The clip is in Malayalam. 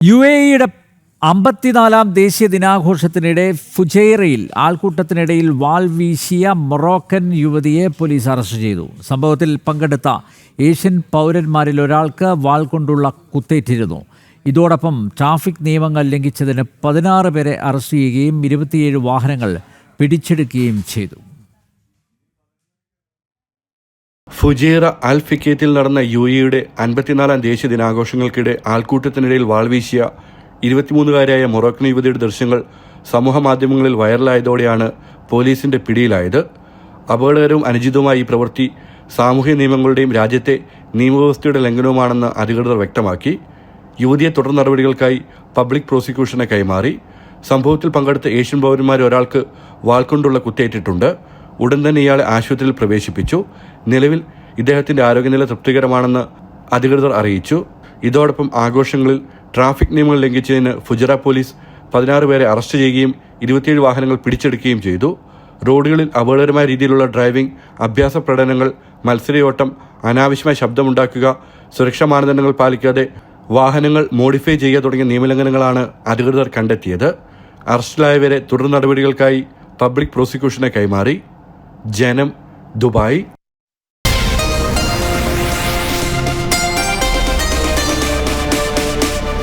UAEയുടെ 54-ാം ദേശീയ ദിനാഘോഷത്തിനിടെ ഫുജൈറയിൽ ആൾക്കൂട്ടത്തിനിടയിൽ വാൾ വീശിയ മൊറോക്കൻ യുവതിയെ പോലീസ് അറസ്റ്റ് ചെയ്തു. സംഭവത്തിൽ പങ്കെടുത്ത ഏഷ്യൻ പൗരന്മാരിൽ ഒരാൾക്ക് വാൾ കൊണ്ടുള്ള കുത്തേറ്റിരുന്നു. ഇതോടൊപ്പം ട്രാഫിക് നിയമങ്ങൾ ലംഘിച്ചതിന് 16 പേരെ അറസ്റ്റ് ചെയ്യുകയും 27 വാഹനങ്ങൾ പിടിച്ചെടുക്കുകയും ചെയ്തു. ഫുജൈറ അൽ ഫിക്കത്തിൽ നടന്ന UAEയുടെ 54-ാം ദേശീയ ദിനാഘോഷങ്ങൾക്കിടെ ആൾക്കൂട്ടത്തിനിടയിൽ വാൾ വീശിയ 23-കാരിയായ മൊറോക്കൻ യുവതിയുടെ ദൃശ്യങ്ങൾ സമൂഹ മാധ്യമങ്ങളിൽ വൈറലായതോടെയാണ് പോലീസിന്റെ പിടിയിലായത്. അപകടകരവും അനുചിതവുമായ ഈ പ്രവൃത്തി സാമൂഹ്യ നിയമങ്ങളുടെയും രാജ്യത്തെ നിയമവ്യവസ്ഥയുടെ ലംഘനവുമാണെന്ന് അധികൃതർ വ്യക്തമാക്കി. യുവതിയെ തുടർ നടപടികൾക്കായി പബ്ലിക് പ്രോസിക്യൂഷന് കൈമാറി. സംഭവത്തിൽ പങ്കെടുത്ത ഏഷ്യൻ പൗരന്മാരിൽ ഒരാൾക്ക് വാൾ കൊണ്ടുള്ള കുത്തേറ്റിട്ടുണ്ട്. ഉടൻ തന്നെ ഇയാളെ ആശുപത്രിയിൽ പ്രവേശിപ്പിച്ചു. നിലവിൽ ഇദ്ദേഹത്തിന്റെ ആരോഗ്യനില തൃപ്തികരമാണെന്ന് അധികൃതർ അറിയിച്ചു. ഇതോടൊപ്പം ആഘോഷങ്ങളിൽ ട്രാഫിക് നിയമങ്ങൾ ലംഘിച്ചതിന് ഫുജറ പോലീസ് 16 പേരെ അറസ്റ്റ് ചെയ്യുകയും 27 വാഹനങ്ങൾ പിടിച്ചെടുക്കുകയും ചെയ്തു. റോഡുകളിൽ അപകടകരമായ രീതിയിലുള്ള ഡ്രൈവിംഗ്, അഭ്യാസ പ്രകടനങ്ങൾ, മത്സരയോട്ടം, അനാവശ്യമായ ശബ്ദമുണ്ടാക്കുക, സുരക്ഷാ മാനദണ്ഡങ്ങൾ പാലിക്കാതെ വാഹനങ്ങൾ മോഡിഫൈ ചെയ്യുക തുടങ്ങിയ നിയമലംഘനങ്ങളാണ് അധികൃതർ കണ്ടെത്തിയത്. അറസ്റ്റിലായവരെ തുടർ നടപടികൾക്കായി പബ്ലിക് പ്രോസിക്യൂഷന് കൈമാറി. ജനം, ദുബായ്.